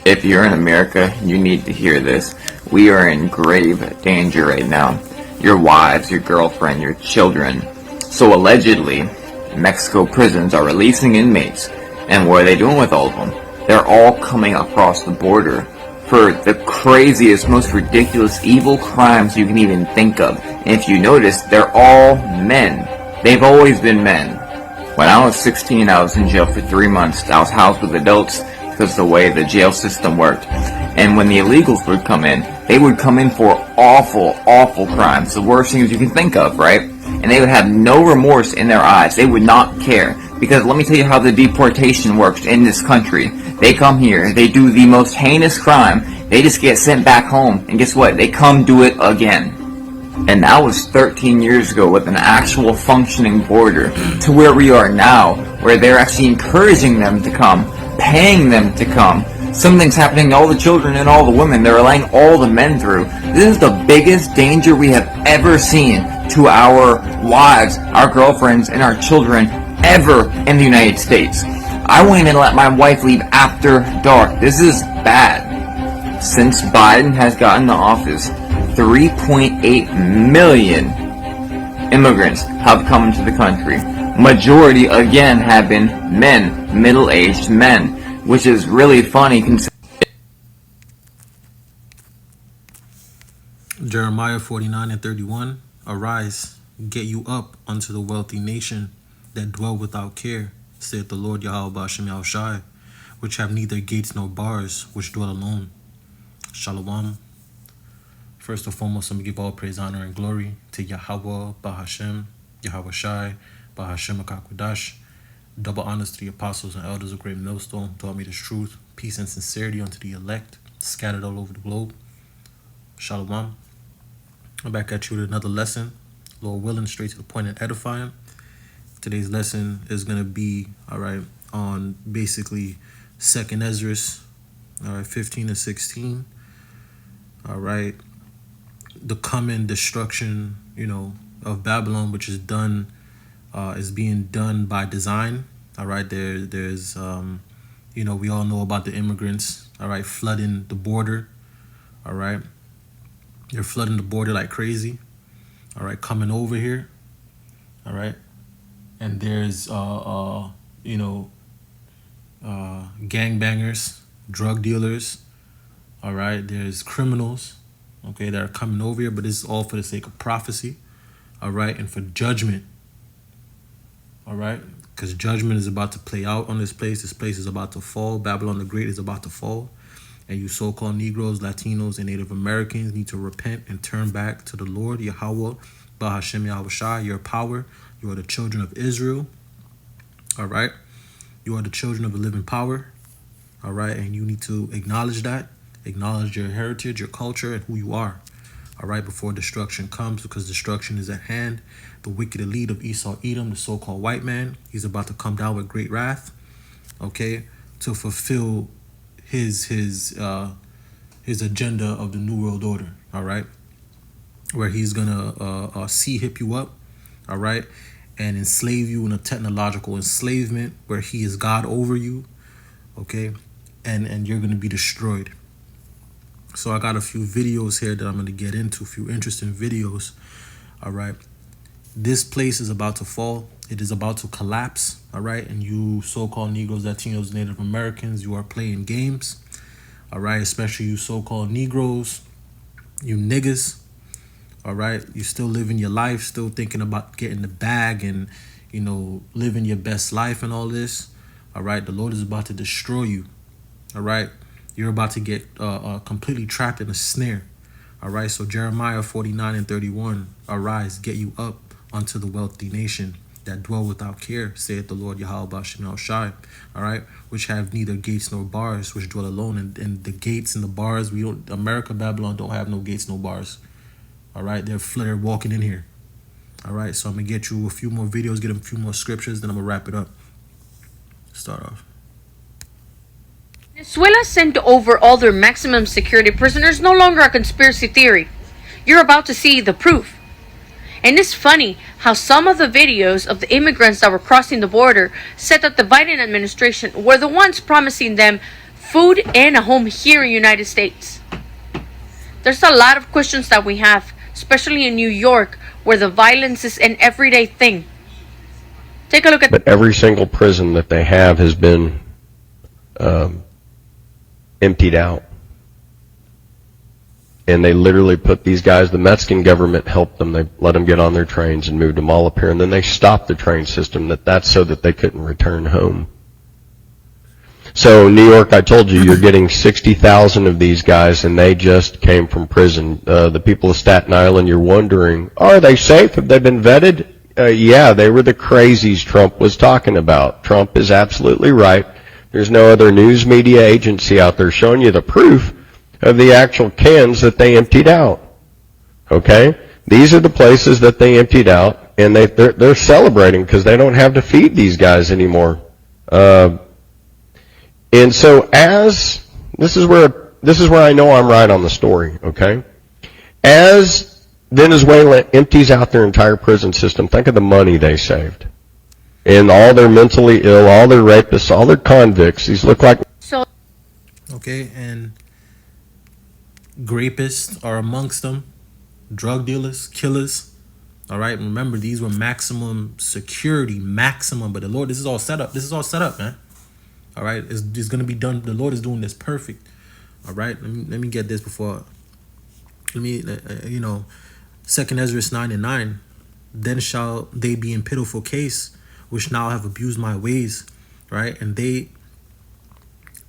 If you're in America, you need to hear this. We are in grave danger right now. Your wives, your girlfriend, your children. So allegedly, Mexico prisons are releasing inmates. And what are they doing with all of them? They're all coming across the border for the craziest, most ridiculous, evil crimes you can even think of. And if you notice, they're all men. They've always been men. When I was 16, I was in jail for 3 months. I was housed with adults because of the way the jail system worked. And when the illegals would come in, they would come in for awful, awful crimes. The worst things you can think of, right? And they would have no remorse in their eyes. They would not care. Because let me tell you how the deportation works in this country. They come here, they do the most heinous crime, they just get sent back home. And guess what? They come do it again. And that was 13 years ago with an actual functioning border, to where we are now, where they're actually encouraging them to come, paying them to come. Something's happening to all the children and all the women. They're letting all the men through. This is the biggest danger we have ever seen to our wives, our girlfriends, and our children ever in the United States. I won't even let my wife leave after dark. This is bad. Since Biden has gotten to office, 3.8 million immigrants have come into the country. Majority, again, have been men, middle-aged men, which is really funny considering. Jeremiah 49:31, Arise, get you up unto the wealthy nation that dwell without care, saith the Lord Yahweh Ba'ashem Yahushai, which have neither gates nor bars, which dwell alone. Shalom. First and foremost, I'm going to give all praise, honor, and glory to Yahweh Ba'ashem, Yahweh Shai, Ba'ashem HaKakwadash. Double honors to the apostles and elders of Great Millstone, taught me this truth, peace and sincerity unto the elect, scattered all over the globe. Shalom. I'm back at you with another lesson, Lord willing, straight to the point and edifying. Today's lesson is going to be, on basically 2nd Ezra, 15 and 16. The coming destruction, of Babylon, which is done, is being done by design. There's we all know about the immigrants, flooding the border. They're flooding the border like crazy. Coming over here. And there's gangbangers, drug dealers. There's criminals, that are coming over here, but this is all for the sake of prophecy. And for judgment. Because judgment is about to play out on this place. This place is about to fall. Babylon the Great is about to fall. And you so-called Negroes, Latinos, and Native Americans need to repent and turn back to the Lord, Yahweh, Ba'ashem Yahushai, your power. You are the children of Israel. You are the children of the living power. And you need to acknowledge that. Acknowledge your heritage, your culture, and who you are. Before destruction comes, because destruction is at hand. The wicked elite of Esau Edom, the so-called white man, he's about to come down with great wrath, to fulfill his agenda of the New World Order, where he's gonna hip you up, and enslave you in a technological enslavement where he is God over you, and you're gonna be destroyed. So I got a few videos here that I'm going to get into, a few interesting videos. This place is about to fall. It is about to collapse. And you so-called Negroes, Latinos, Native Americans, you are playing games. Especially you so-called Negroes, you niggas. You still living your life, still thinking about getting the bag and, living your best life and all this. The Lord is about to destroy you. You're about to get completely trapped in a snare. So Jeremiah 49:31, Arise, get you up unto the wealthy nation that dwell without care, saith the Lord Yahweh Ba'ashem Yahushai, which have neither gates nor bars, which dwell alone. And the gates and the bars, America, Babylon don't have no gates, no bars. They're walking in here. So I'm going to get you a few more videos, get a few more scriptures, then I'm going to wrap it up. Start off. Venezuela sent over all their maximum security prisoners no longer a conspiracy theory. You're about to see the proof. And it's funny how some of the videos of the immigrants that were crossing the border said that the Biden administration were the ones promising them food, and a home here in the United States. There's a lot of questions that we have, especially in New York, where the violence is an everyday thing. Take a look at... But every single prison that they have has been emptied out. And they literally put these guys, the Mexican government helped them. They let them get on their trains and moved them all up here. And then they stopped the train system. That's so that they couldn't return home. So New York, I told you, you're getting 60,000 of these guys, and they just came from prison. The people of Staten Island, you're wondering, are they safe? Have they been vetted? Yeah, they were the crazies Trump was talking about. Trump is absolutely right. There's no other news media agency out there showing you the proof of the actual cans that they emptied out. Okay? These are the places that they emptied out, and they're celebrating because they don't have to feed these guys anymore. And so this is where I know I'm right on the story, okay? As Venezuela empties out their entire prison system, think of the money they saved. And all their mentally ill, all their rapists, all their convicts, these look like... Okay, and grapists are amongst them, drug dealers, killers. All right, remember, these were maximum security, but the Lord, this is all set up. This is all set up, man. All right, it's going to be done. The Lord is doing this perfect. All right, let me get this before. Let me, 2nd Ezra 9:9. Then shall they be in pitiful case, which now have abused my ways, right? And they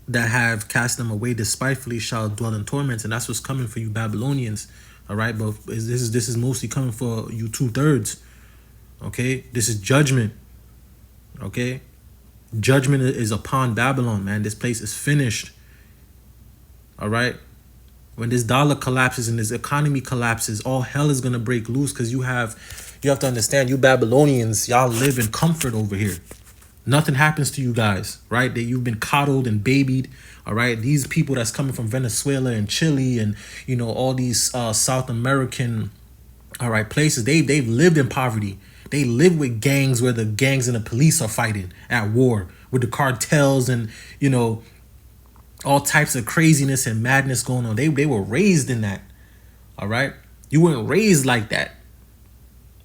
that have cast them away despitefully shall dwell in torments. And that's what's coming for you Babylonians, all right? But this is mostly coming for you 2/3, okay? This is judgment, okay? Judgment is upon Babylon, man. This place is finished, all right? When this dollar collapses and this economy collapses, all hell is going to break loose because you have to understand, you Babylonians, y'all live in comfort over here. Nothing happens to you guys, right? That you've been coddled and babied, all right? These people that's coming from Venezuela and Chile and, all these South American, all right, places, they've lived in poverty. They live with gangs where the gangs and the police are fighting at war with the cartels and, all types of craziness and madness going on. They were raised in that, all right? You weren't raised like that,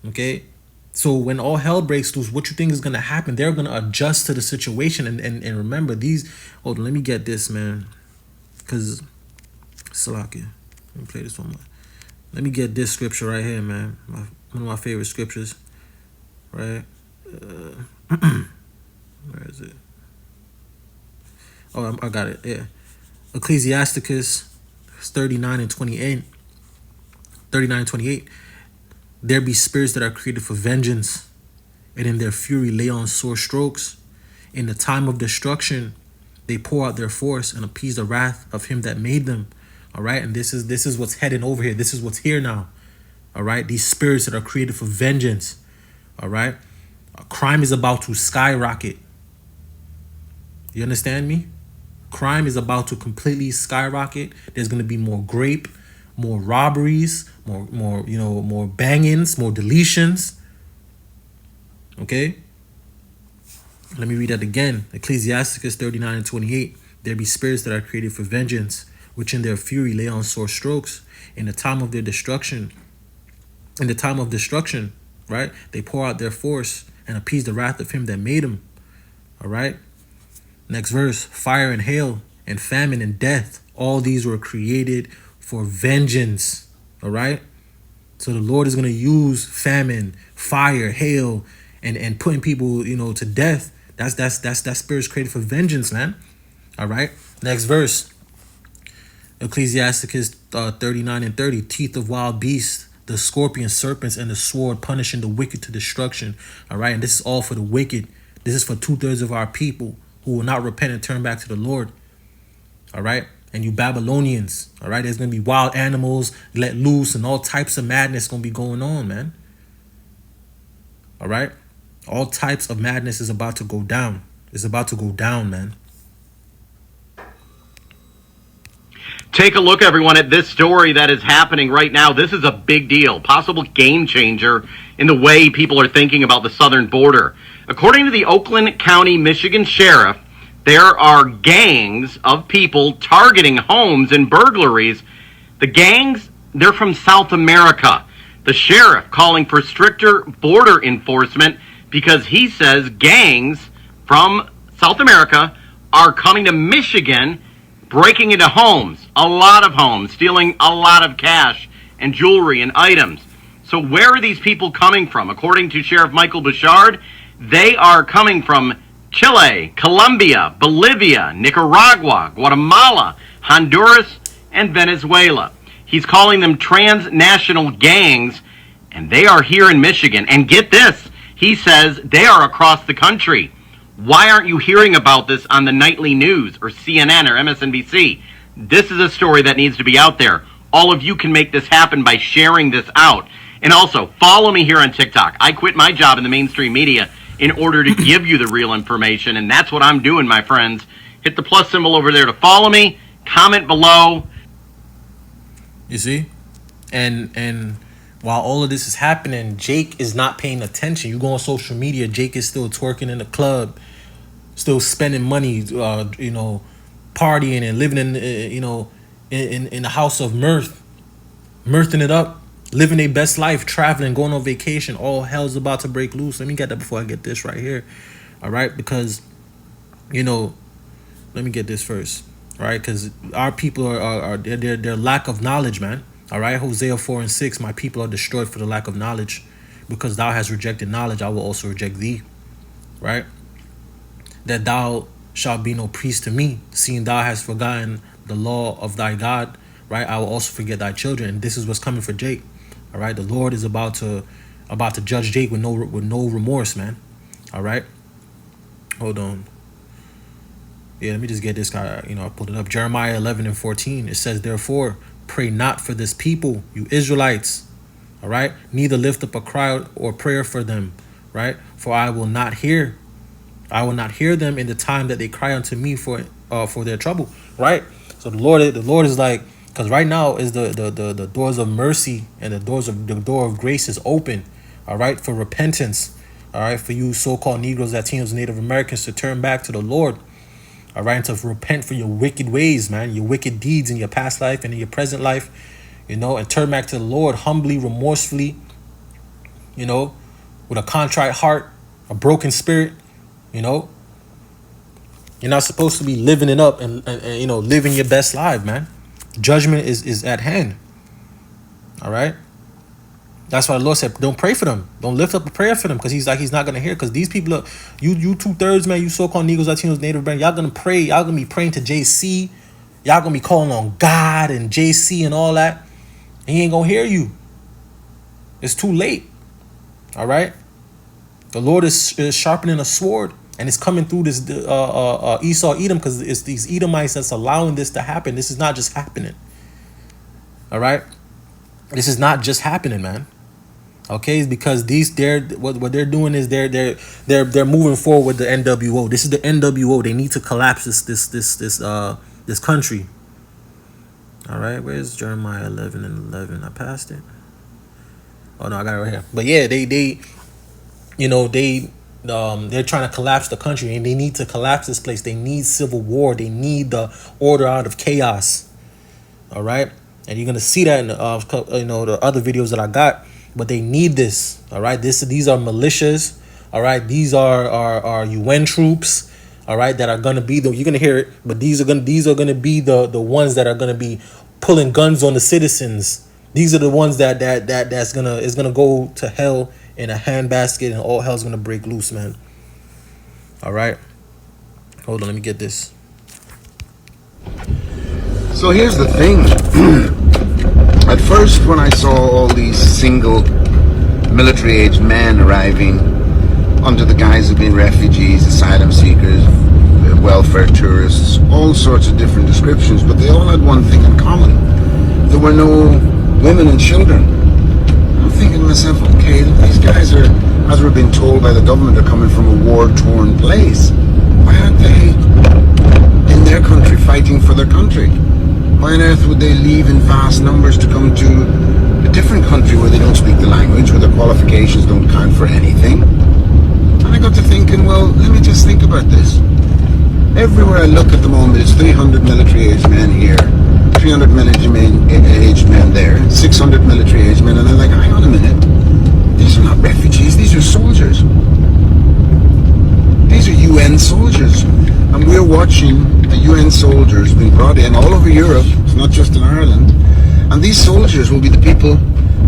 okay? So when all hell breaks loose, what you think is going to happen? They're going to adjust to the situation. And remember, hold on, let me get this, man. Because, Salakia, let me play this one more. Let me get this scripture right here, man. One of my favorite scriptures, right? Where is it? Oh, I got it, yeah. Ecclesiasticus 39:28. There be spirits that are created for vengeance, and in their fury lay on sore strokes. In the time of destruction, they pour out their force and appease the wrath of him that made them. All right, and this is what's heading over here. This is what's here now. All right, these spirits that are created for vengeance. All right, crime is about to skyrocket. You understand me? Crime is about to completely skyrocket. There's going to be more grape, more robberies, more bangings, more deletions. Okay? Let me read that again. Ecclesiasticus 39:28. There be spirits that are created for vengeance, which in their fury lay on sore strokes. In the time of their destruction, right? They pour out their force and appease the wrath of him that made them. All right? Next verse. Fire and hail and famine and death, all these were created for vengeance. All right? So the Lord is going to use famine, fire, hail, and putting people, to death. That spirit's created for vengeance, man. All right? Next verse. Ecclesiasticus 39:30. Teeth of wild beasts, the scorpion, serpents, and the sword, punishing the wicked to destruction. All right? And this is all for the wicked. This is for 2/3 of our people who will not repent and turn back to the Lord. All right? And you Babylonians, all right? There's going to be wild animals let loose and all types of madness going to be going on, man. All right? All types of madness is about to go down. It's about to go down, man. Take a look, everyone, at this story that is happening right now. This is a big deal, possible game changer in the way people are thinking about the southern border. According to the Oakland County, Michigan Sheriff, there are gangs of people targeting homes and burglaries. The gangs, they're from South America. The sheriff calling for stricter border enforcement because he says gangs from South America are coming to Michigan, breaking into homes, a lot of homes, stealing a lot of cash and jewelry and items. So where are these people coming from? According to Sheriff Michael Bouchard, they are coming from Chile, Colombia, Bolivia, Nicaragua, Guatemala, Honduras, and Venezuela. He's calling them transnational gangs, and they are here in Michigan. And get this, he says they are across the country. Why aren't you hearing about this on the nightly news or CNN or MSNBC? This is a story that needs to be out there. All of you can make this happen by sharing this out. And also, follow me here on TikTok. I quit my job in the mainstream media in order to give you the real information, and that's what I'm doing, my friends. Hit the plus symbol over there to follow me. Comment below. You see? And while all of this is happening, Jake is not paying attention. You go on social media, Jake is still twerking in the club, still spending money, partying and living in, in the house of mirthing it up, living their best life, traveling, going on vacation. All hell's about to break loose. Let me get that before I get this right here. All right? Because, let me get this first. All right? Because our people are their lack of knowledge, man. All right? Hosea 4:6, my people are destroyed for the lack of knowledge. Because thou hast rejected knowledge, I will also reject thee. Right? That thou shalt be no priest to me, seeing thou hast forgotten the law of thy God. Right? I will also forget thy children. And this is what's coming for Jake. All right? The Lord is about to judge Jake with no remorse, man. All right? Hold on. Yeah, let me just get this guy. I pulled it up. Jeremiah 11:14. It says, therefore, pray not for this people, you Israelites. All right? Neither lift up a cry or prayer for them. Right? For I will not hear. I will not hear them in the time that they cry unto me for their trouble. Right? So the Lord is like, because right now is the doors of mercy and the door of grace is open. All right? For repentance. All right? For you so-called Negroes, Latinos, Native Americans to turn back to the Lord. All right, and to repent for your wicked ways, man, your wicked deeds in your past life and in your present life, and turn back to the Lord humbly, remorsefully, with a contrite heart, a broken spirit. You're not supposed to be living it up and living your best life, man. Judgment is at hand. All right. That's why the Lord said, don't pray for them. Don't lift up a prayer for them, because he's not going to hear. Because these people are, you 2/3, man, you so-called Negroes, Latinos, Native Americans, y'all going to pray. Y'all going to be praying to JC. Y'all going to be calling on God and JC and all that. And he ain't going to hear you. It's too late. All right? The Lord is sharpening a sword. And it's coming through this Esau, Edom, because it's these Edomites that's allowing this to happen. This is not just happening. All right? This is not just happening, man. Okay, because what they're doing is they're moving forward with the NWO. This is the NWO. They need to collapse this country. All right, where's Jeremiah 11:11? I passed it. Oh no, I got it right here. But yeah, they're trying to collapse the country, and they need to collapse this place. They need civil war. They need the order out of chaos. All right, and you're gonna see that in the other videos that I got. But they need this. All right, these are militias. All right, these are UN troops. All right, that are gonna be you're gonna hear it. But these are gonna be the ones that are gonna be pulling guns on the citizens. These are the ones that's gonna go to hell in a handbasket, and all hell's gonna break loose, man. All right, hold on, let me get this. So here's the thing. At first, when I saw all these single military-aged men arriving under the guise of being refugees, asylum seekers, welfare tourists, all sorts of different descriptions, but they all had one thing in common. There were no women and children. I'm thinking to myself, okay, these guys are, as we're being told by the government, are coming from a war-torn place. Why aren't they in their country fighting for their country? Why on earth would they leave in vast numbers to come to a different country where they don't speak the language, where their qualifications don't count for anything? And I got to thinking, well, let me just think about this. Everywhere I look at the moment, it's 300 military-aged men here, 300 military-aged men there, 600 military-aged men, and they're like, hang on a minute, these are not refugees, these are soldiers. These are UN soldiers. And we're watching the UN soldiers being brought in all over Europe, it's not just in Ireland, and these soldiers will be the people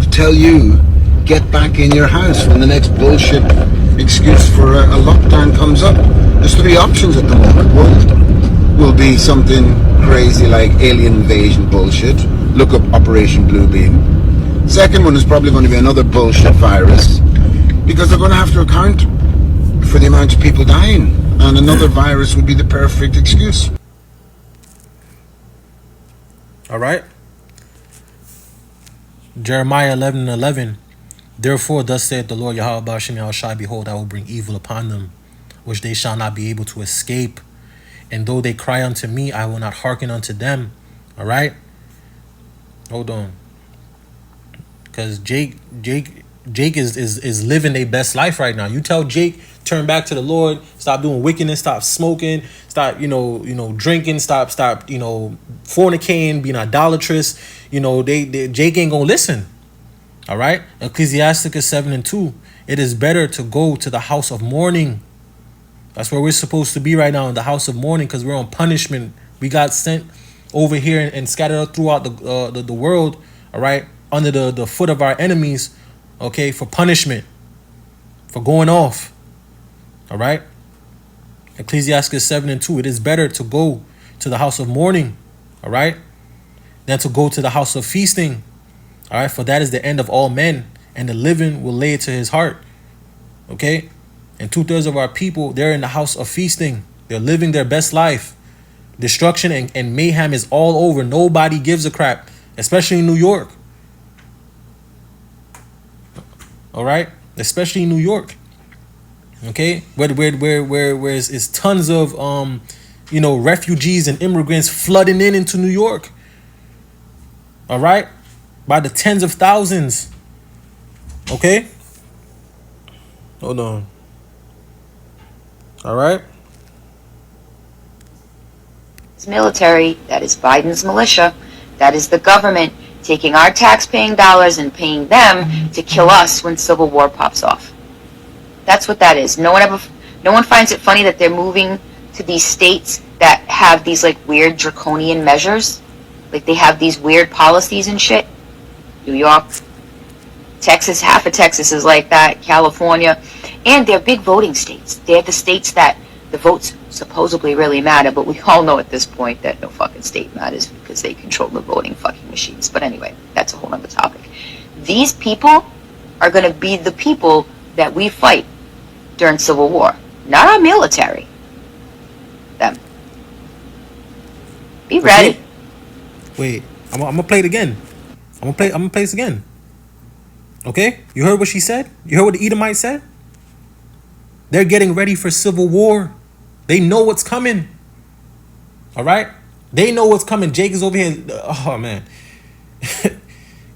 to tell you, get back in your house when the next bullshit excuse for a lockdown comes up. There's three options at the moment. One will be something crazy like alien invasion bullshit. Look up Operation Bluebeam. Second one is probably going to be another bullshit virus, because they're going to have to account for the amount of people dying, and another virus would be the perfect excuse. All right. Jeremiah 11:11. Therefore, thus saith the Lord Yahweh Ba'ashem Yahushai, behold, I will bring evil upon them, which they shall not be able to escape. And though they cry unto me, I will not hearken unto them. All right? Hold on. Because Jake is living their best life right now. You tell Jake, turn back to the Lord, stop doing wickedness, stop smoking, stop, drinking, stop, fornicating, being idolatrous. Jake ain't gonna listen. All right? Ecclesiasticus 7:2. It is better to go to the house of mourning. That's where we're supposed to be right now, in the house of mourning, because we're on punishment. We got sent over here and scattered throughout the world, all right, under the foot of our enemies, okay, for punishment, for going off. All right? Ecclesiasticus 7:2. It is better to go to the house of mourning, all right, than to go to the house of feasting. All right, for that is the end of all men, and the living will lay it to his heart. Okay? And 2/3 of our people, they're in the house of feasting. They're living their best life. Destruction and mayhem is all over. Nobody gives a crap, especially in New York. All right? Especially in New York. Okay? Where is tons of refugees and immigrants flooding into New York. All right? By the tens of thousands. Okay? Hold on. All right? It's military. That is Biden's militia. That is the government taking our tax-paying dollars and paying them to kill us when civil war pops off. That's what that is. No one finds it funny that they're moving to these states that have these like weird draconian measures. Like they have these weird policies and shit. New York, Texas, half of Texas is like that, California, and they're big voting states. They're the states that the votes supposedly really matter, but we all know at this point that no fucking state matters because they control the voting fucking machines. But anyway, that's a whole other topic. These people are going to be the people that we fight during Civil War, not our military. Them. Be ready. Wait, I'm gonna play it again. I'm gonna play this again. Okay? You heard what she said? You heard what the Edomite said? They're getting ready for civil war. They know what's coming. All right? They know what's coming. Jake is over here. Oh, man.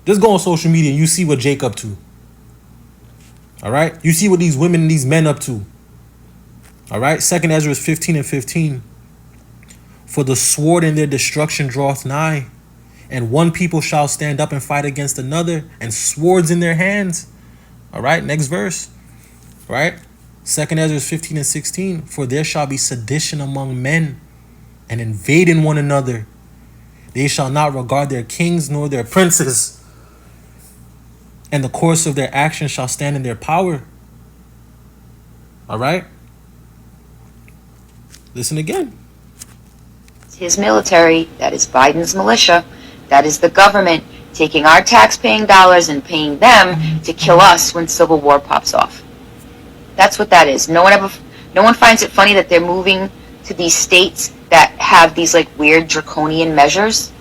Just go on social media and you see what Jake up to. All right? You see what these women and these men up to. All right? 2nd Ezra 15:15. For the sword in their destruction draweth nigh, and one people shall stand up and fight against another, and swords in their hands. All right, next verse. All right, 2nd Ezra 15:16. For there shall be sedition among men, and invading one another. They shall not regard their kings nor their princes, and the course of their actions shall stand in their power. All right, listen again. His military, that is Biden's militia, that is the government taking our tax-paying dollars and paying them to kill us when civil war pops off. That's what that is. No one finds it funny that they're moving to these states that have these like weird draconian measures.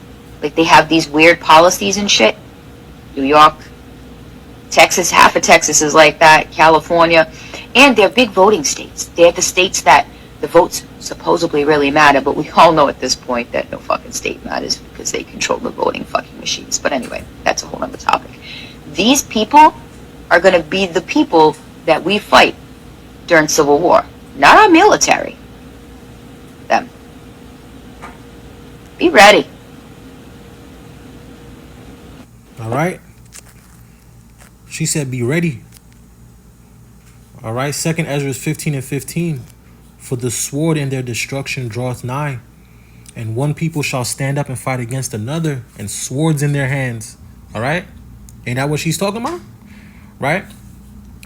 Like they have these weird policies and shit. New York, Texas, half of Texas is like that, California, and they're big voting states. They're the states that the votes supposedly really matter, but we all know at this point that no fucking state matters because they control the voting fucking machines. But anyway, that's a whole other topic. These people are going to be the people that we fight during Civil War, not our military. them. Be ready. All right. She said, be ready. All right. 2nd Ezra 15:15. For the sword in their destruction draweth nigh, and one people shall stand up and fight against another, and swords in their hands. All right. Ain't that what she's talking about? Right.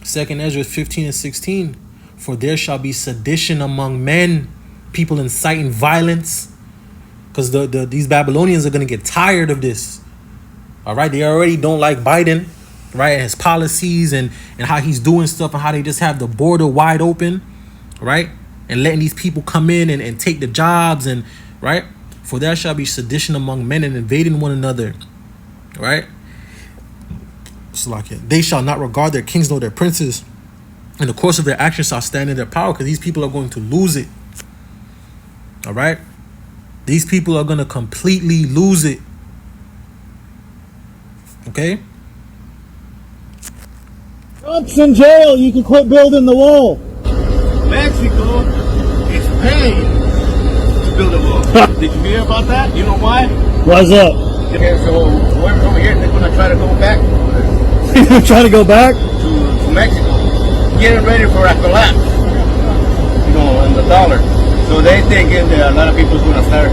2nd Ezra 15:16. For there shall be sedition among men, people inciting violence, because these Babylonians are going to get tired of this. All right, they already don't like Biden, right, and his policies and how he's doing stuff and how they just have the border wide open, right, and letting these people come in and take the jobs, and right. For there shall be sedition among men and invading one another, right. It's like they shall not regard their kings nor their princes. In the course of their actions shall stand in their power, because these people are going to lose it. All right? These people are going to completely lose it. Okay? Trump's in jail. You can quit building the wall. Mexico is paying to build a wall. Did you hear about that? You know why? Why's up? Okay, so whoever's over here, they're going to try to go back You're trying to go back? to Mexico. Getting ready for a collapse, you know, in the dollar. So they thinking that a lot of people's going to start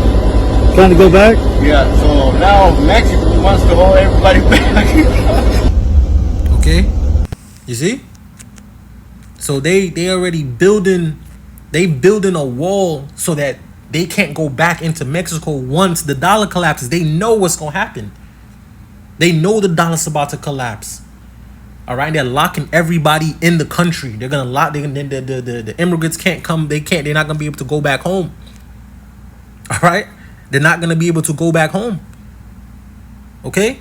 Trying to go back? Yeah, so now Mexico wants to hold everybody back. Okay? You see? So they already building a wall so that they can't go back into Mexico once the dollar collapses. They know what's gonna happen. They know the dollar's about to collapse. All right, they're locking everybody in the country. They're gonna lock. The immigrants can't come. They're not gonna be able to go back home. All right, they're not gonna be able to go back home. Okay.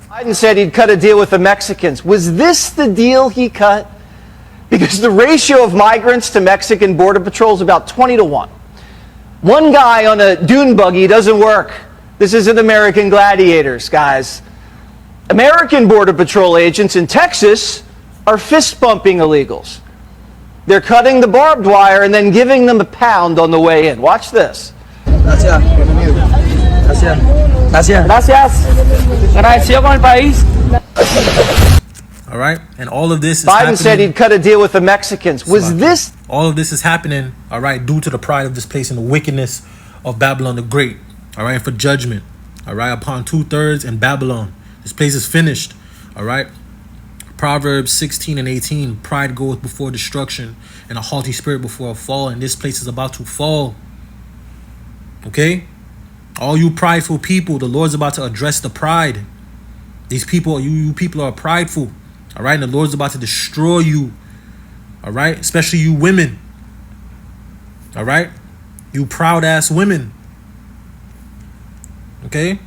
Biden said he'd cut a deal with the Mexicans. Was this the deal he cut? Because the ratio of migrants to Mexican border patrol is about 20-1. One guy on a dune buggy doesn't work. This isn't American Gladiators, guys. American Border Patrol agents in Texas are fist-bumping illegals. They're cutting the barbed wire and then giving them a pound on the way in. Watch this. Gracias. Gracias. Gracias. Gracias. Agradecido con el país. All right, and all of this is Biden happening. said he'd cut a deal with the Mexicans. Was this? All of this is happening, all right, due to the pride of this place and the wickedness of Babylon the Great, all right, for judgment, all right, upon 2/3 in Babylon. This place is finished, all right. Proverbs 16:18, pride goeth before destruction, and a haughty spirit before a fall, and this place is about to fall. Okay? All you prideful people, the Lord's about to address the pride. These people, you people are prideful, all right? And the Lord's about to destroy you, all right? Especially you women, all right? You proud-ass women, okay?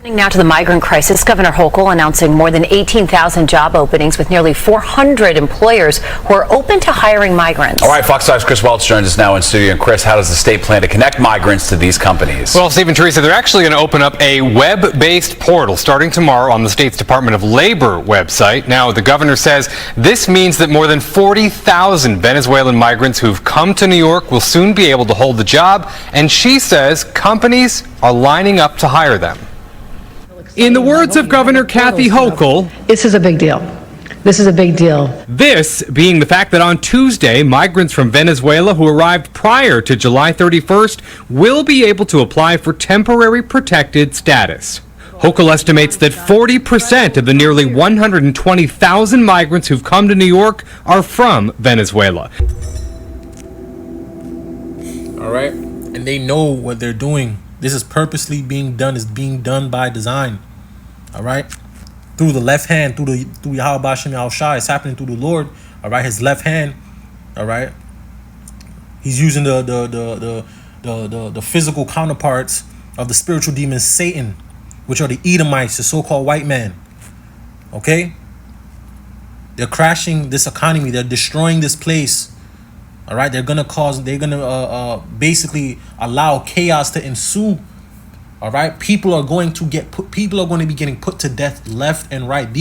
Now to the migrant crisis, Governor Hochul announcing more than 18,000 job openings with nearly 400 employers who are open to hiring migrants. All right, Fox 5's Chris Welch joins us now in studio. And Chris, how does the state plan to connect migrants to these companies? Well, Steve and Teresa, they're actually going to open up a web-based portal starting tomorrow on the state's Department of Labor website. Now, the governor says this means that more than 40,000 Venezuelan migrants who've come to New York will soon be able to hold the job. And she says companies are lining up to hire them. In the words of Governor Kathy Hochul, this is a big deal. This is a big deal. This being the fact that on Tuesday, migrants from Venezuela who arrived prior to July 31st will be able to apply for temporary protected status. Hochul estimates that 40% of the nearly 120,000 migrants who've come to New York are from Venezuela. All right, and they know what they're doing. This is purposely being done. It's being done by design. All right, through the left hand, through Yahweh Bashem Yahushua. It's happening through the Lord. All right, his left hand. All right, he's using the physical counterparts of the spiritual demon Satan, which are the Edomites, the so-called white man. Okay, they're crashing this economy. They're destroying this place. All right, they're gonna basically allow chaos to ensue. All right, people are going to be getting put to death left and right.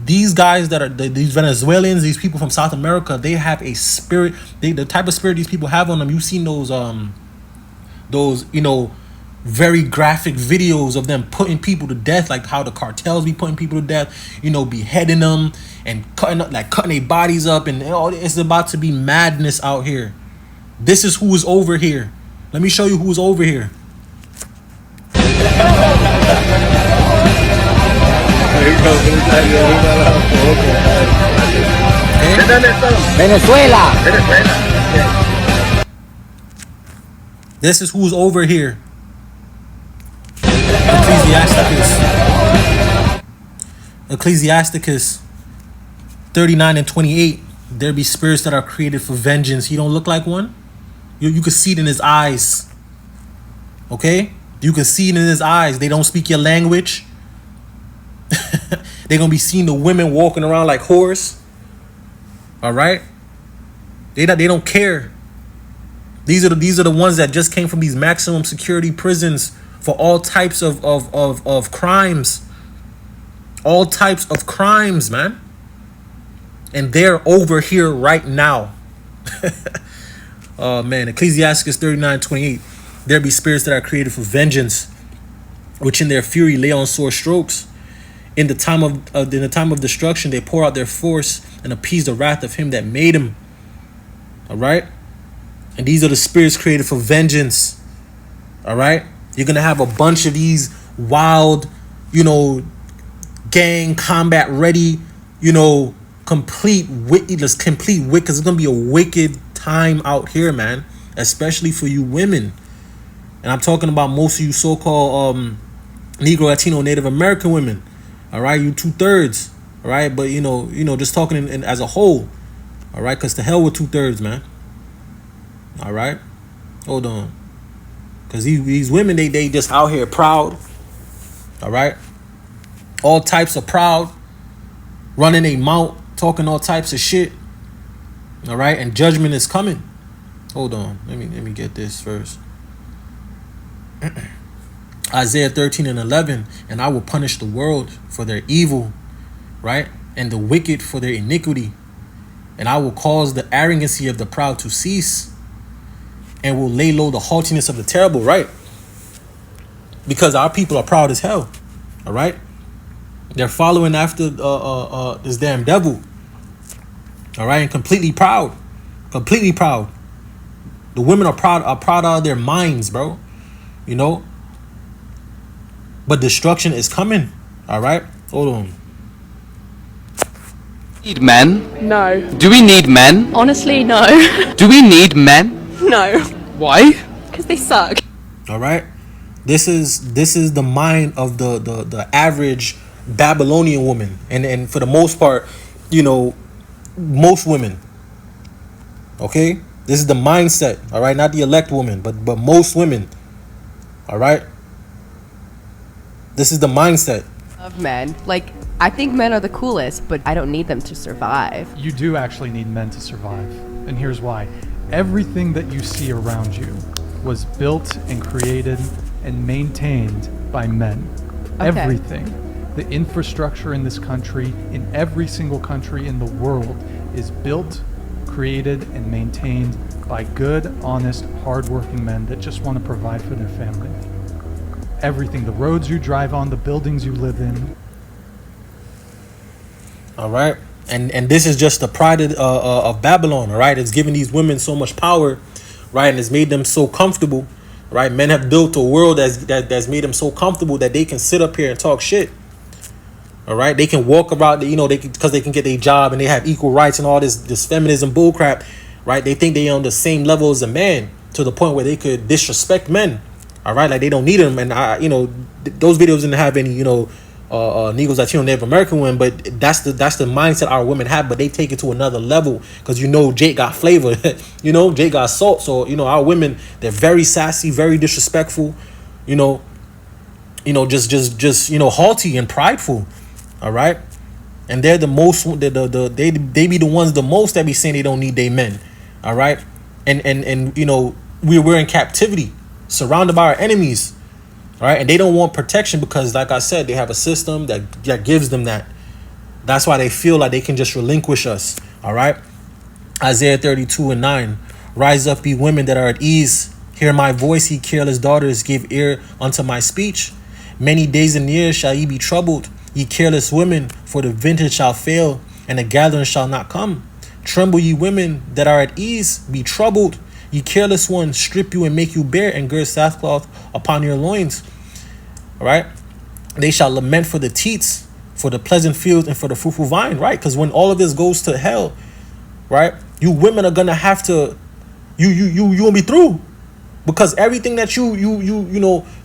these guys that are these Venezuelans, these people from South America, they have a spirit. The type of spirit these people have on them. You've seen those very graphic videos of them putting people to death, like how the cartels be putting people to death, beheading them and cutting their bodies up, and it's about to be madness out here. This is who is over here. Let me show you who's over here. Venezuela. This is who's over here. Ecclesiasticus 39 and 28. There be spirits that are created for vengeance. He don't look like one. You can see it in his eyes. Okay? You can see it in his eyes. They don't speak your language. They're gonna be seeing the women walking around like whores. All right? They don't care. These are the ones that just came from these maximum security prisons for all types of crimes. All types of crimes, man. And they're over here right now. Oh man, Ecclesiasticus 39:28. There be spirits that are created for vengeance, which in their fury lay on sore strokes. In the time of destruction, they pour out their force and appease the wrath of him that made him. All right? And these are the spirits created for vengeance. All right? You're going to have a bunch of these wild, gang combat ready, complete wicked, because it's going to be a wicked time out here, man, especially for you women. And I'm talking about most of you so-called Negro, Latino, Native American women. All right, you 2/3. All right, but just talking in as a whole. All right, because to hell with 2/3, man. All right, hold on, because these women they just out here proud. All right, all types of proud, running a mouth, talking all types of shit. All right, and judgment is coming. Hold on, let me get this first. Isaiah 13 and 11, and I will punish the world for their evil, right? And the wicked for their iniquity. And I will cause the arrogancy of the proud to cease, and will lay low the haughtiness of the terrible, right? Because our people are proud as hell, all right? They're following after this damn devil, all right? And completely proud. The women are proud out of their minds, bro. But destruction is coming. All right, hold on. Need men? No. Do we need men? Honestly, no. Do we need men? No. Why? Because they suck. All right, this is the mind of the average Babylonian woman, and for the most part, most women. Okay, this is the mindset. All right, not the elect woman, but most women. All right. This is the mindset of men. Like, I think men are the coolest, but I don't need them to survive. You do actually need men to survive, and here's why. Everything that you see around you was built and created and maintained by men. Okay. Everything. The infrastructure in this country, in every single country in the world, is built, created, and maintained by good, honest, hardworking men that just want to provide for their family. Everything, the roads you drive on, the buildings you live in. All right, and this is just the pride of Babylon. All right, it's giving these women so much power, right, and it's made them so comfortable. Right, men have built a world that's made them so comfortable that they can sit up here and talk shit. All right, they can walk around, because they can get their job and they have equal rights and all this feminism bullcrap. Right, they think they on the same level as a man, to the point where they could disrespect men. All right, like they don't need them, and those videos didn't have any Negros, Latino, Native American women, but that's the mindset our women have. But they take it to another level, because Jake got flavor, Jake got salt. So our women, they're very sassy, very disrespectful, just haughty and prideful. All right, and they're the most. They be the ones the most that be saying they don't need their men. All right, and we're in captivity, surrounded by our enemies, all right, and they don't want protection because, like I said, they have a system that gives them that. That's why they feel like they can just relinquish us. All right. Isaiah 32:9. Rise up, ye women that are at ease. Hear my voice, ye careless daughters. Give ear unto my speech. Many days and years shall ye be troubled, ye careless women, for the vintage shall fail, and the gathering shall not come. Tremble, ye women that are at ease. Be troubled, ye careless ones. Strip you and make you bare, and gird sackcloth upon your loins. All right. They shall lament for the teats, for the pleasant fields, and for the fruitful vine. Right. Because when all of this goes to hell, right, you women are gonna have to, you gonna be through, because everything that you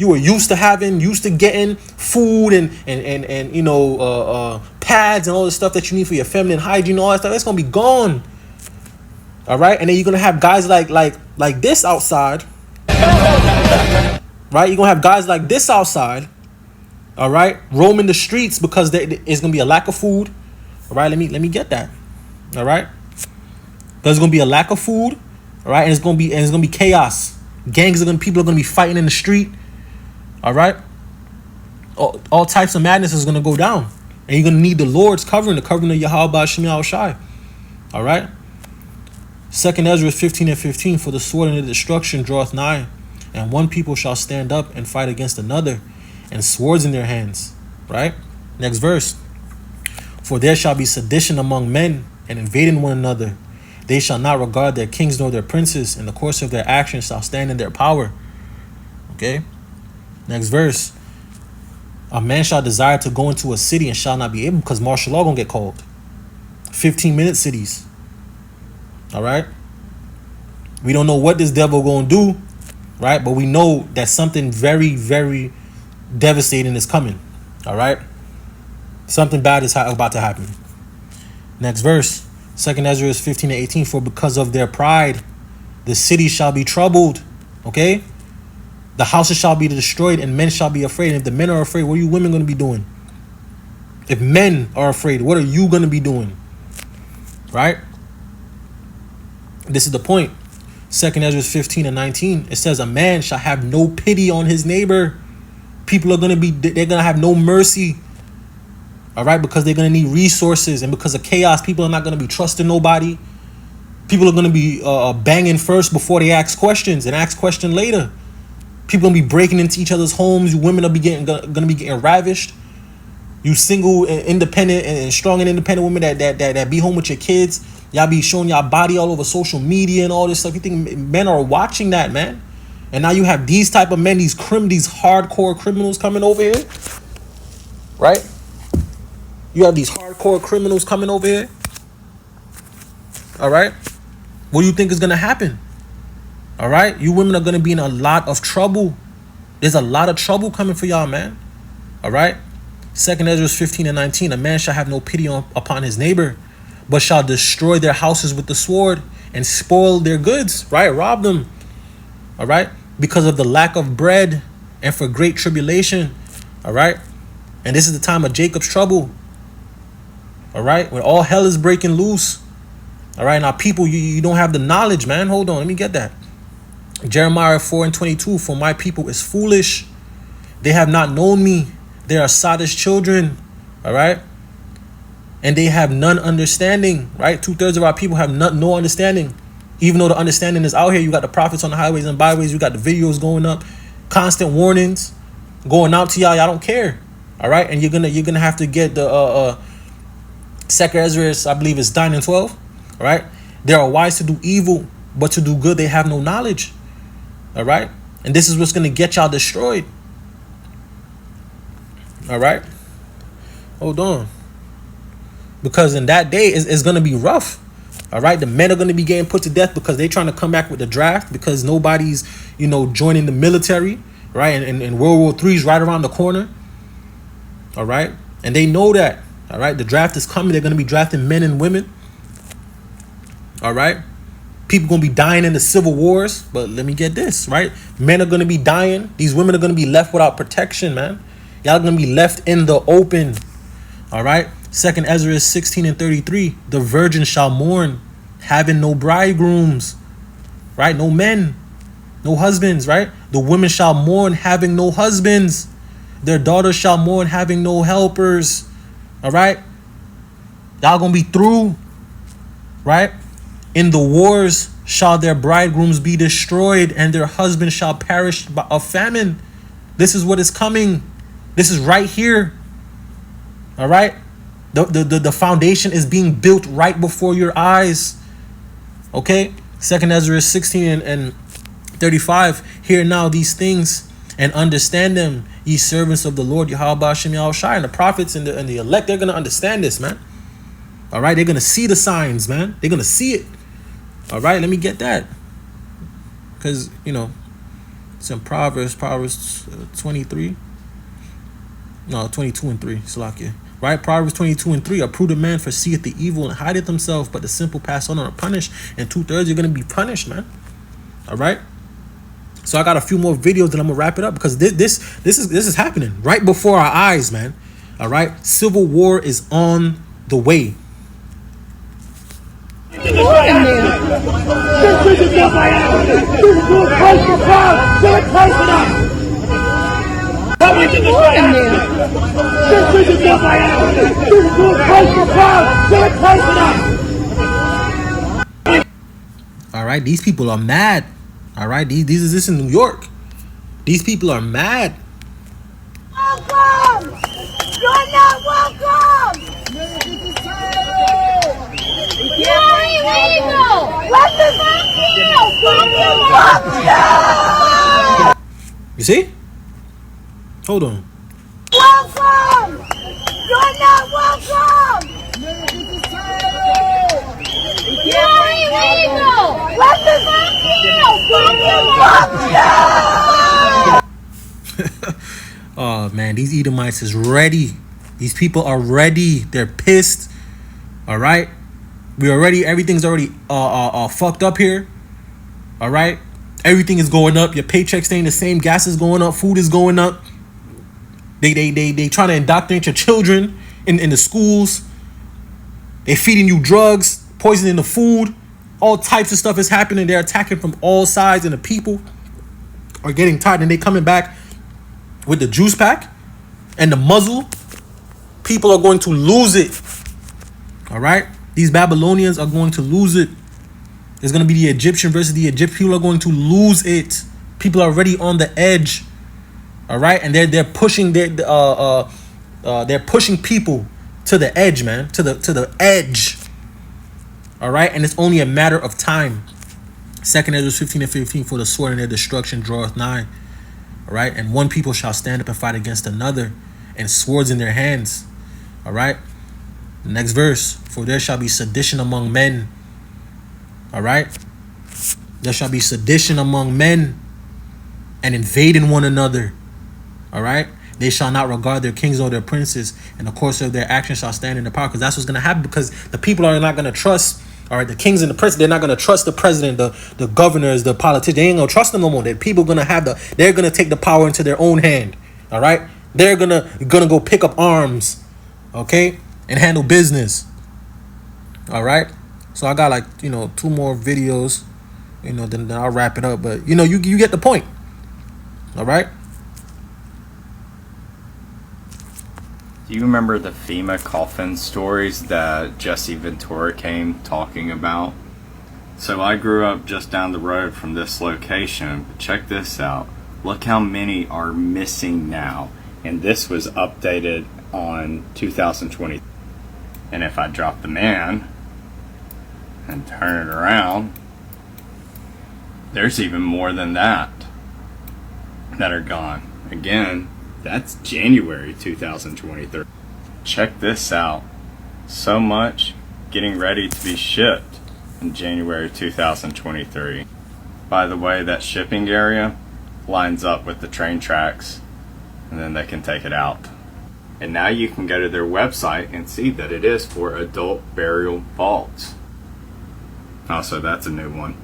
were used to having, used to getting, food and pads and all the stuff that you need for your feminine hygiene, all that stuff, that's gonna be gone. All right. And then you're gonna have guys like this outside. Right. You're gonna have guys like this outside. All right, roaming the streets because there's gonna be a lack of food. All right, let me get that. All right, there's gonna be a lack of food. All right, and it's gonna be chaos. People are gonna be fighting in the street. All right, all types of madness is gonna go down, and you're gonna need the Lord's covering, the covering of Yahweh Shem Yahushai. All right. 2 Ezra 15:15. For the sword and the destruction draweth nigh, and one people shall stand up and fight against another, and swords in their hands. Right? Next verse. For there shall be sedition among men, and invading one another. They shall not regard their kings nor their princes, and the course of their actions shall stand in their power. Okay? Next verse. A man shall desire to go into a city and shall not be able, because martial law gonna get called. 15-minute cities. All right? We don't know what this devil gonna do, right? But we know that something very, very devastating is coming. All right, something bad is about to happen. Next verse, 2 Ezra 15:18. For because of their pride, the city shall be troubled. Okay, the houses shall be destroyed, and men shall be afraid. And if the men are afraid, what are you women going to be doing? If men are afraid, what are you going to be doing? Right. This is the point. 2 Ezra 15:19. It says, a man shall have no pity on his neighbor. People are they're gonna have no mercy. All right, because they're gonna need resources, and because of chaos, people are not gonna be trusting nobody. People are gonna be banging first before they ask questions, and ask question later. People gonna be breaking into each other's homes. You women are gonna be getting ravished. You single, independent, and strong and independent women that be home with your kids, y'all be showing y'all body all over social media and all this stuff. You think men are watching that, man? And now you have these type of men, these hardcore criminals coming over here, right? You have these hardcore criminals coming over here. All right. What do you think is going to happen? All right. You women are going to be in a lot of trouble. There's a lot of trouble coming for y'all, man. All right. 2 Ezra 15:19. A man shall have no pity upon his neighbor, but shall destroy their houses with the sword and spoil their goods. Right. Rob them. All right. Because of the lack of bread and for great tribulation. All right. And this is the time of Jacob's trouble. All right. When all hell is breaking loose. All right. Now, people, you don't have the knowledge, man. Hold on. Let me get that. Jeremiah 4:22. For my people is foolish. They have not known me. They are sottish children. All right. And they have none understanding. Right. 2/3 of our people have no understanding. Even though the understanding is out here, you got the prophets on the highways and byways. You got the videos going up, constant warnings going out to y'all. Y'all don't care. All right. And you're gonna have to get the 2 Ezra, I believe it's 9 and 12. All right. They are wise to do evil, but to do good they have no knowledge. All right. And this is what's gonna get y'all destroyed. All right. Hold on. Because in that day it's gonna be rough. All right, the men are going to be getting put to death because they're trying to come back with the draft, because nobody's, joining the military, right? And World War III is right around the corner. All right, and they know that. All right, the draft is coming. They're going to be drafting men and women. All right, people going to be dying in the civil wars, but let me get this, right? Men are going to be dying. These women are going to be left without protection, man. Y'all going to be left in the open. All right. 2 Ezra 16:33. The virgin shall mourn, having no bridegrooms. Right? No men, no husbands. Right? The women shall mourn, having no husbands. Their daughters shall mourn, having no helpers. All right? Y'all gonna be through, right? In the wars shall their bridegrooms be destroyed, and their husbands shall perish of famine. This is what is coming. This is right here. All right? The foundation is being built right before your eyes. Okay? 2nd Ezra 16 and 35. Hear now these things and understand them, ye servants of the Lord Yahweh Hashem Yahushai. And the prophets and the elect, they're going to understand this, man. All right? They're going to see the signs, man. They're going to see it. All right? Let me get that. Because, you know, it's in Proverbs 23. No, 22 and 3. Salakia. Right? Proverbs 22 and 3. A prudent man foreseeth the evil and hideth himself, but the simple pass on and are punished. And 2/3 you're going to be punished, man. All right? So I got a few more videos, and I'm gonna wrap it up because this is happening right before our eyes, man. All right, civil war is on the way. All right, these people are mad. All right, this is in New York. These people are mad. Welcome! You're not welcome! You're illegal! Let the fuck you! You see? Hold on. Welcome! You're not welcome! You're illegal! Let the fuck you! Oh man, these Edomites is ready. These people are ready. They're pissed. All right, everything's already fucked up here. All right, everything is going up. Your paycheck staying the same. Gas is going up. Food is going up. They trying to indoctrinate your children in the schools. They feeding you drugs, poisoning the food. All types of stuff is happening. They're attacking from all sides, and the people are getting tired, and they coming back with the juice pack and the muzzle. People are going to lose it. All right? These Babylonians are going to lose it. It's going to be the Egyptian versus the Egyptian. People are going to lose it. People are already on the edge. All right? And they're pushing they're pushing people to the edge, man. To the edge. All right? And it's only a matter of time. 2nd Ezra 15 and 15, for the sword and their destruction draweth nigh. All right? And one people shall stand up and fight against another, and swords in their hands. All right? The next verse, for there shall be sedition among men. All right? There shall be sedition among men, and invading one another. All right? They shall not regard their kings or their princes, and the course of their actions shall stand in their power. Because that's what's going to happen, because the people are not going to trust. All right, the kings and the princes, they're not going to trust the president, the governors, the politicians. They ain't going to trust them no more. The people going to they're going to take the power into their own hand. All right? They're going to go pick up arms, okay, and handle business. All right? So I got like, 2 more videos, then I'll wrap it up. But, you get the point. All right? Do you remember the FEMA coffin stories that Jesse Ventura came talking about? So I grew up just down the road from this location. But check this out. Look how many are missing now. And this was updated on 2020. And if I drop the man and turn it around, there's even more than that are gone. Again, that's January 2023. Check this out. So much getting ready to be shipped in January 2023. By the way, that shipping area lines up with the train tracks, and then they can take it out. And now you can go to their website and see that it is for adult burial vaults. Also, that's a new one.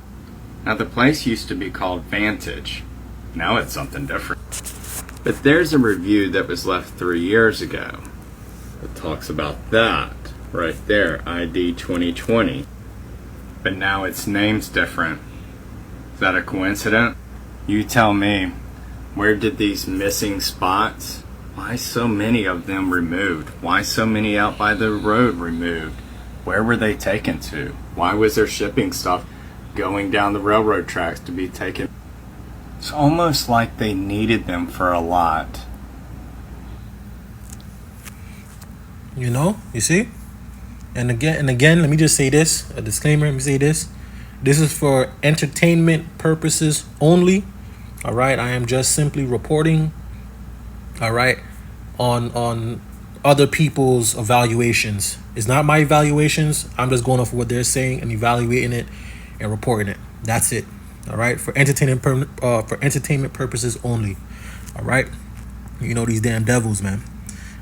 Now, the place used to be called Vantage. Now it's something different. But there's a review that was left 3 years ago that talks about that right there, ID 2020. But now its name's different. Is that a coincidence? You tell me, where did these missing spots, why so many of them removed? Why so many out by the road removed? Where were they taken to? Why was their shipping stuff going down the railroad tracks to be taken? It's almost like they needed them for a lot. You know, you see? And again, let me just say this, a disclaimer, let me say this. This is for entertainment purposes only. All right, I am just simply reporting, all right, on other people's evaluations. It's not my evaluations. I'm just going off of what they're saying and evaluating it and reporting it. That's it. All right, for entertainment purposes only. All right, you know these damn devils, man.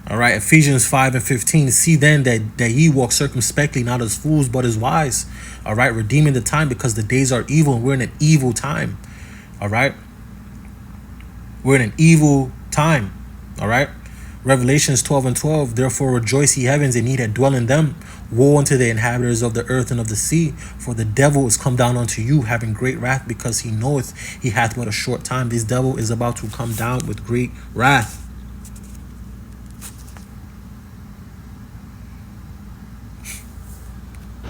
All right, Ephesians 5:15. See then that ye walk circumspectly, not as fools, but as wise. All right, redeeming the time because the days are evil and we're in an evil time. All right, we're in an evil time. All right, Revelations 12:12. Therefore rejoice ye heavens, and ye that dwell in them. Woe unto the inhabitants of the earth and of the sea, for the devil is come down unto you, having great wrath, because he knoweth he hath but a short time. This devil is about to come down with great wrath.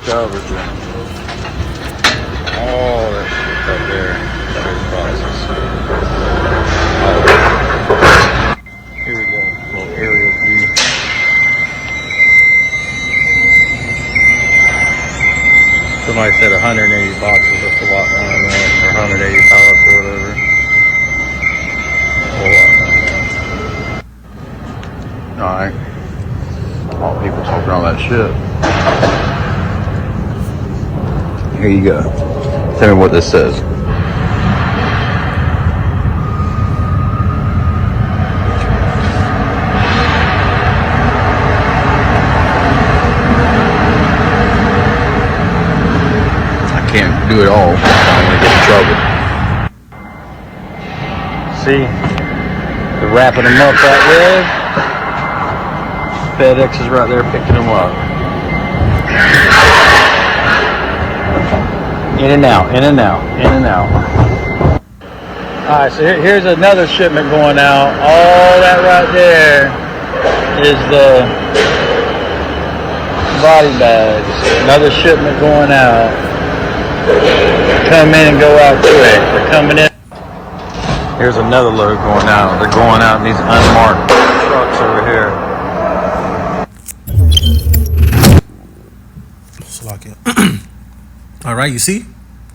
Coverage. All that shit up there. Those boxes. Here we go. A little aerial view. Somebody said 180 boxes up the lot line there, or 180 pallets or whatever. A whole lot. Alright. All people talking all that shit. Here you go. Tell me what this says. I can't do it all. I don't want to get in trouble. See? They're wrapping them up that way. FedEx is right there picking them up. In and out, in and out, in and out. Alright, so here's another shipment going out. All that right there is the body bags. Another shipment going out. Come in and go out quick. They're coming in. Here's another load going out. They're going out in these unmarked trucks over here. All right, you see?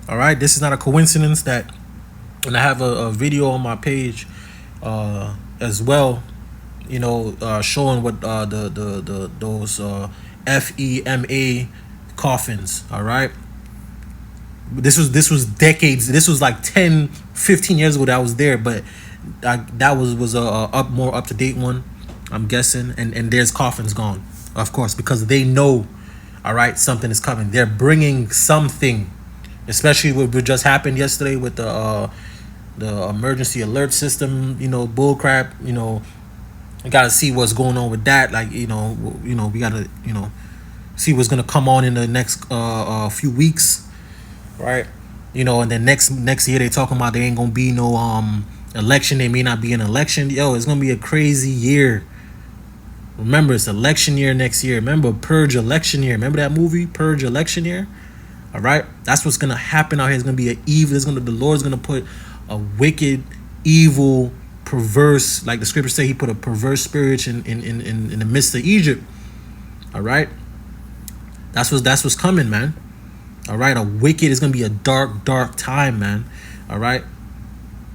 All right, this is not a coincidence that, and I have a video on my page as well, you know, showing what those FEMA coffins, all right? This was decades, this was like 10, 15 years ago that I was there, but that was a more up-to-date one, I'm guessing, and there's coffins gone, of course, because they know, all right, something is coming. They're bringing something, especially what just happened yesterday with the emergency alert system, you know, bullcrap. You know, we gotta see what's going on with that. Like, you know, we gotta, you know, see what's gonna come on in the next few weeks, right? You know, and then next year they talking about there ain't gonna be no election. There may not be an election. Yo, it's gonna be a crazy year. Remember, it's election year next year. Remember, Purge election year. Remember that movie, Purge election year? All right, that's what's gonna happen out here. It's gonna be an evil. The Lord's gonna put a wicked, evil, perverse, like the scriptures say, He put a perverse spirit in the midst of Egypt. All right, that's what's coming, man. All right, a wicked is gonna be a dark time, man. All right.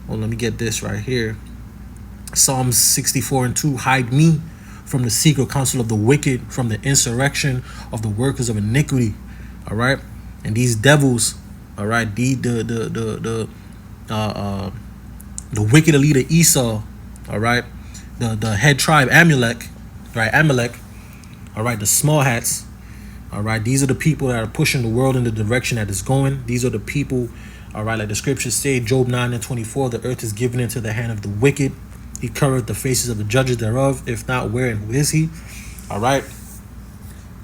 Well, let me get this right here. Psalms 64:2. Hide me from the secret counsel of the wicked, from the insurrection of the workers of iniquity. All right, and these devils, all right, the wicked leader Esau, all right, the head tribe Amalek, right, all right, the small hats, all right, these are the people that are pushing the world in the direction that it's going. These are the people, all right, like the scriptures say, Job 9:24, the earth is given into the hand of the wicked. He covereth the faces of the judges thereof. If not, where and who is he? All right.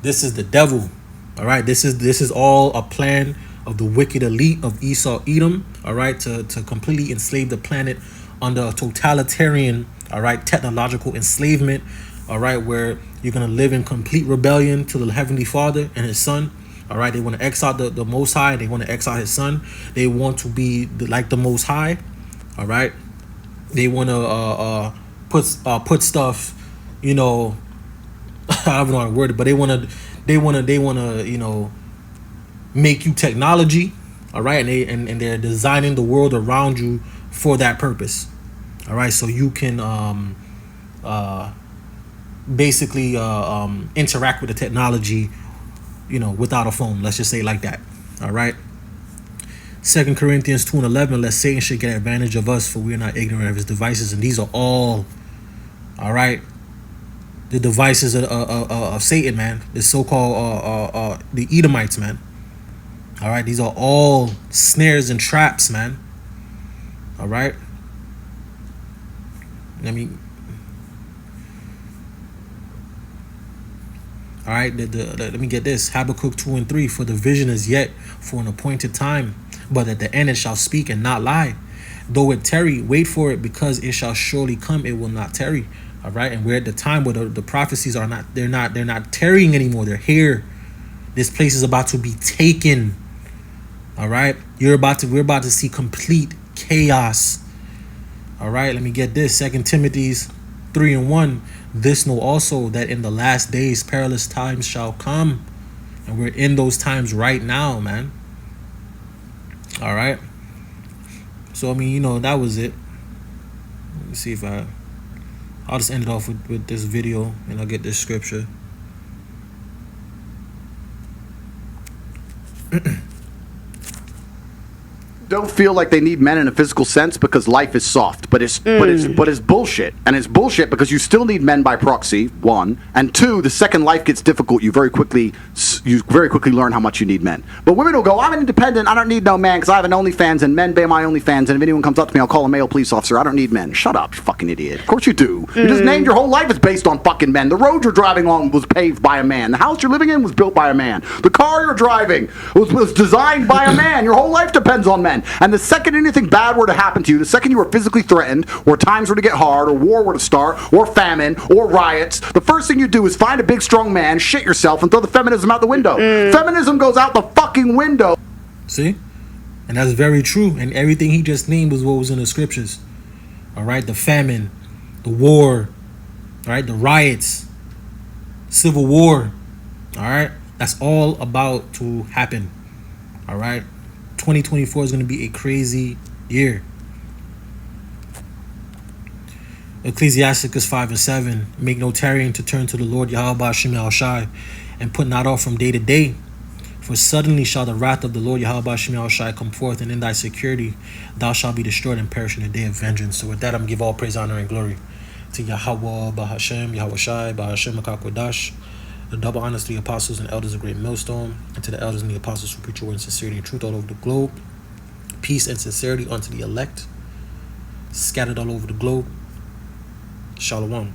This is the devil. All right. This is all a plan of the wicked elite of Esau, Edom. All right. To completely enslave the planet under a totalitarian, all right, technological enslavement. all right, where you're going to live in complete rebellion to the Heavenly Father and His Son. All right, they want to exile the Most High. They want to exile His Son. They want to be like the Most High. All right, they want to put stuff, you know, I don't know how to word it, but they want to, you know, make you technology. All right, and they're designing the world around you for that purpose. All right, so you can basically interact with the technology, you know, without a phone. Let's just say it like that. All right. 2 Corinthians 2:11, lest Satan should get advantage of us, for we are not ignorant of his devices. And these are all right, the devices of Satan, man. The so-called the Edomites, man. All right, these are all snares and traps, man. All right. Let me. All right, let me get this. Habakkuk 2:3, for the vision is yet for an appointed time, but at the end it shall speak and not lie. Though it tarry, wait for it, because it shall surely come, it will not tarry. All right, and we're at the time where the prophecies are not, they're not tarrying anymore. They're here. This place is about to be taken. All right, we're about to see complete chaos. All right, let me get this. 2 Timothy 3:1. This know also, that in the last days perilous times shall come. And we're in those times right now, man. All right. So, I mean, you know, that was it. Let me see if I'll just end it off with this video, and I'll get this scripture. Don't feel like they need men in a physical sense because life is soft, but it's bullshit, and it's bullshit because you still need men by proxy. 1 and 2, the second life gets difficult, you very quickly learn how much you need men. But women will go, I'm independent, I don't need no man because I have an OnlyFans, and men pay my OnlyFans, and if anyone comes up to me, I'll call a male police officer. I don't need men. Shut up, you fucking idiot. Of course you do. You just named your whole life is based on fucking men. The road you're driving on was paved by a man. The house you're living in was built by a man. The car you're driving was designed by a man. Your whole life depends on men. And the second anything bad were to happen to you, the second you were physically threatened, or times were to get hard, or war were to start, or famine, or riots, the first thing you do is find a big strong man, shit yourself, and throw the feminism out the window. Feminism goes out the fucking window. See? And that's very true. And everything he just named was what was in the scriptures. All right? The famine, the war, all right? The riots, civil war, all right? That's all about to happen. All right? 2024 is going to be a crazy year. Ecclesiasticus 5:7. Make no tarrying to turn to the Lord Yahweh Hashem Yahushai, and put not off from day to day. For suddenly shall the wrath of the Lord Yahweh Hashem Yahushai come forth, and in thy security thou shalt be destroyed and perish in the day of vengeance. So with that, I'm going to give all praise, honor, and glory to Yahweh Bahashem, Yahushai, Bahashem Akakodash. The double honors to the apostles and elders of Great Millstone, and to the elders and the apostles who preach your word in sincerity and truth all over the globe. Peace and sincerity unto the elect, scattered all over the globe. Shalom.